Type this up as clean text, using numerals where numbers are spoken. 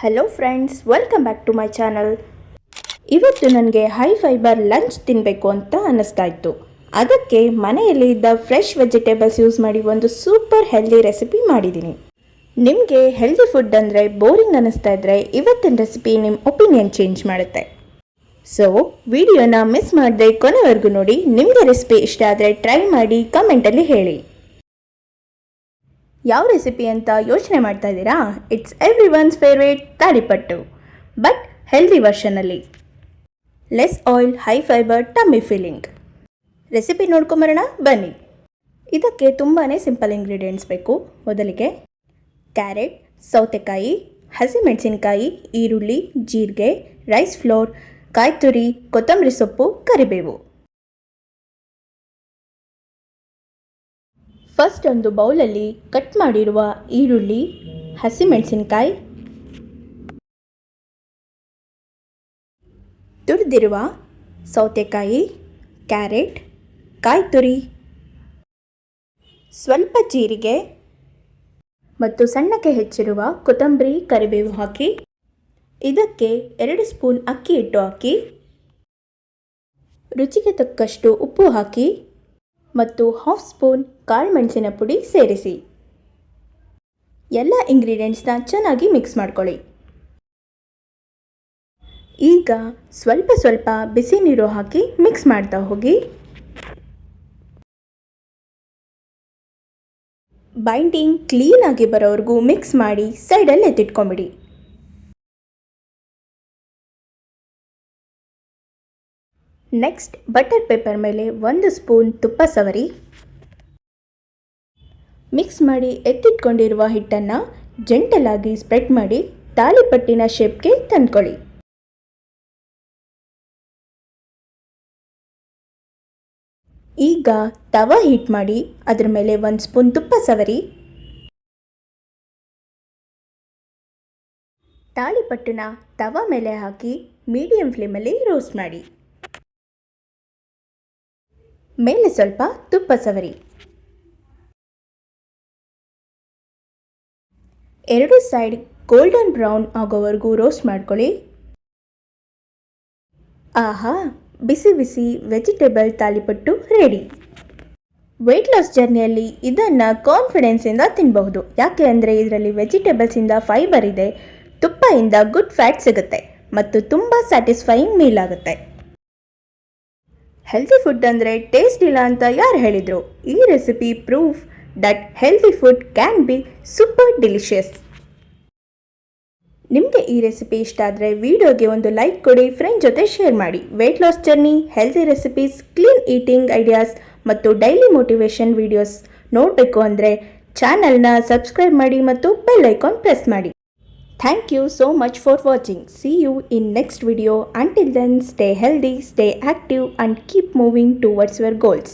Hello friends, welcome back to my channel. ಇವತ್ತು ನನಗೆ high fibre lunch ತಿನ್ನಬೇಕು ಅಂತ ಅನ್ನಿಸ್ತಾ ಇತ್ತು. ಅದಕ್ಕೆ ಮನೆಯಲ್ಲಿ ಇದ್ದ ಫ್ರೆಶ್ ವೆಜಿಟೇಬಲ್ಸ್ ಯೂಸ್ ಮಾಡಿ ಒಂದು ಸೂಪರ್ ಹೆಲ್ದಿ ರೆಸಿಪಿ ಮಾಡಿದ್ದೀನಿ. ನಿಮಗೆ ಹೆಲ್ದಿ ಫುಡ್ ಅಂದರೆ ಬೋರಿಂಗ್ ಅನ್ನಿಸ್ತಾ ಇದ್ದರೆ ಇವತ್ತಿನ ರೆಸಿಪಿ ನಿಮ್ಮ ಒಪಿನಿಯನ್ ಚೇಂಜ್ ಮಾಡುತ್ತೆ. ಸೊ ವಿಡಿಯೋನ ಮಿಸ್ ಮಾಡದೆ ಕೊನೆವರೆಗೂ ನೋಡಿ. ನಿಮಗೆ ರೆಸಿಪಿ ಇಷ್ಟ ಆದರೆ ಟ್ರೈ ಮಾಡಿ ಕಮೆಂಟಲ್ಲಿ ಹೇಳಿ. ಯಾವ ರೆಸಿಪಿ ಅಂತ ಯೋಚನೆ ಮಾಡ್ತಾ ಇದ್ದೀರಾ? It's every one's favourite thalipattu, but healthy ವರ್ಷನಲ್ಲಿ. Less oil, high fibre, tummy feeling. Recipe ನೋಡ್ಕೊಂಬರೋಣ ಬನ್ನಿ. ಇದಕ್ಕೆ ತುಂಬಾ ಸಿಂಪಲ್ ಇಂಗ್ರೀಡಿಯೆಂಟ್ಸ್ ಬೇಕು. ಮೊದಲಿಗೆ ಕ್ಯಾರೆಟ್, ಸೌತೆಕಾಯಿ, ಹಸಿಮೆಣಸಿನಕಾಯಿ, ಈರುಳ್ಳಿ, ಜೀರಿಗೆ, ರೈಸ್ ಫ್ಲೋರ್, ಕಾಯಿ ತುರಿ, ಕೊತ್ತಂಬರಿ ಸೊಪ್ಪು, ಕರಿಬೇವು. ಫಸ್ಟ್ ಒಂದು ಬೌಲಲ್ಲಿ ಕಟ್ ಮಾಡಿರುವ ಈರುಳ್ಳಿ, ಹಸಿಮೆಣಸಿನಕಾಯಿ, ತುರಿದಿರುವ ಸೌತೆಕಾಯಿ, ಕ್ಯಾರೆಟ್, ಕಾಯಿ ತುರಿ, ಸ್ವಲ್ಪ ಜೀರಿಗೆ ಮತ್ತು ಸಣ್ಣಕ್ಕೆ ಹೆಚ್ಚಿರುವ ಕೊತ್ತಂಬರಿ, ಕರಿಬೇವು ಹಾಕಿ ಇದಕ್ಕೆ 2 ಸ್ಪೂನ್ ಅಕ್ಕಿ ಹಿಟ್ಟು ಹಾಕಿ, ರುಚಿಗೆ ತಕ್ಕಷ್ಟು ಉಪ್ಪು ಹಾಕಿ ಮತ್ತು 1/2 ಸ್ಪೂನ್ ಕಾಳುಮೆಣಸಿನ ಪುಡಿ ಸೇರಿಸಿ ಎಲ್ಲ ಇಂಗ್ರೀಡಿಯೆಂಟ್ಸ್ನ ಚೆನ್ನಾಗಿ ಮಿಕ್ಸ್ ಮಾಡ್ಕೊಳ್ಳಿ. ಈಗ ಸ್ವಲ್ಪ ಸ್ವಲ್ಪ ಬಿಸಿ ನೀರು ಹಾಕಿ ಮಿಕ್ಸ್ ಮಾಡ್ತಾ ಹೋಗಿ. ಬೈಂಡಿಂಗ್ ಕ್ಲೀನಾಗಿ ಬರೋವರೆಗೂ ಮಿಕ್ಸ್ ಮಾಡಿ ಸೈಡಲ್ಲಿ ಎತ್ತಿಟ್ಕೊಂಬಿಡಿ. ನೆಕ್ಸ್ಟ್ ಬಟರ್ ಪೇಪರ್ ಮೇಲೆ 1 ಸ್ಪೂನ್ ತುಪ್ಪ ಸವರಿ ಮಿಕ್ಸ್ ಮಾಡಿ ಎತ್ತಿಟ್ಕೊಂಡಿರುವ ಹಿಟ್ಟನ್ನು ಜೆಂಟಲಾಗಿ ಸ್ಪ್ರೆಡ್ ಮಾಡಿ ತಾಳಿಪಟ್ಟಿನ ಶೇಪ್ಗೆ ತಂದ್ಕೊಳ್ಳಿ. ಈಗ ತವಾ ಹೀಟ್ ಮಾಡಿ ಅದರ ಮೇಲೆ 1 ಸ್ಪೂನ್ ತುಪ್ಪ ಸವರಿ ತಾಳಿಪಟ್ಟನ್ನ ತವಾ ಮೇಲೆ ಹಾಕಿ ಮೀಡಿಯಂ ಫ್ಲೇಮಲ್ಲಿ ರೋಸ್ಟ್ ಮಾಡಿ. ಮೇಲೆ ಸ್ವಲ್ಪ ತುಪ್ಪ ಸವರಿ. 2 ಸೈಡ್ ಗೋಲ್ಡನ್ ಬ್ರೌನ್ ಆಗೋವರೆಗೂ ರೋಸ್ಟ್ ಮಾಡ್ಕೊಳ್ಳಿ. ಆಹಾ, ಬಿಸಿ ಬಿಸಿ ವೆಜಿಟೇಬಲ್ ತಾಳಿಪಟ್ಟು ರೆಡಿ. ವೆಯ್ಟ್ ಲಾಸ್ ಜರ್ನಿಯಲ್ಲಿ ಇದನ್ನು ಕಾನ್ಫಿಡೆನ್ಸಿಂದ ತಿನ್ನಬಹುದು. ಯಾಕೆ ಅಂದರೆ ಇದರಲ್ಲಿ ವೆಜಿಟೇಬಲ್ಸಿಂದ ಫೈಬರ್ ಇದೆ, ತುಪ್ಪದಿಂದ ಗುಡ್ ಫ್ಯಾಟ್ ಸಿಗುತ್ತೆ ಮತ್ತು ತುಂಬ ಸ್ಯಾಟಿಸ್ಫೈಯಿಂಗ್ ಮೀಲ್ ಆಗುತ್ತೆ. ಹೆಲ್ತಿ ಫುಡ್ ಅಂದರೆ ಟೇಸ್ಟ್ ಇಲ್ಲ ಅಂತ ಯಾರು ಹೇಳಿದರು? ಈ recipe proof that healthy food can be super delicious. ನಿಮಗೆ ಈ ರೆಸಿಪಿ ಇಷ್ಟ ಆದರೆ ವಿಡಿಯೋಗೆ ಒಂದು ಲೈಕ್ ಕೊಡಿ, ಫ್ರೆಂಡ್ ಜೊತೆ ಶೇರ್ ಮಾಡಿ. Weight loss journey, healthy recipes, clean eating ideas ಮತ್ತು ಡೈಲಿ ಮೋಟಿವೇಶನ್ ವಿಡಿಯೋಸ್ ನೋಡಬೇಕು ಅಂದರೆ ಚಾನಲ್ನ ಸಬ್ಸ್ಕ್ರೈಬ್ ಮಾಡಿ ಮತ್ತು ಬೆಲ್ ಐಕಾನ್ ಪ್ರೆಸ್ ಮಾಡಿ. Thank you so much for watching. See you in next video. Until then, stay healthy, stay active and keep moving towards your goals.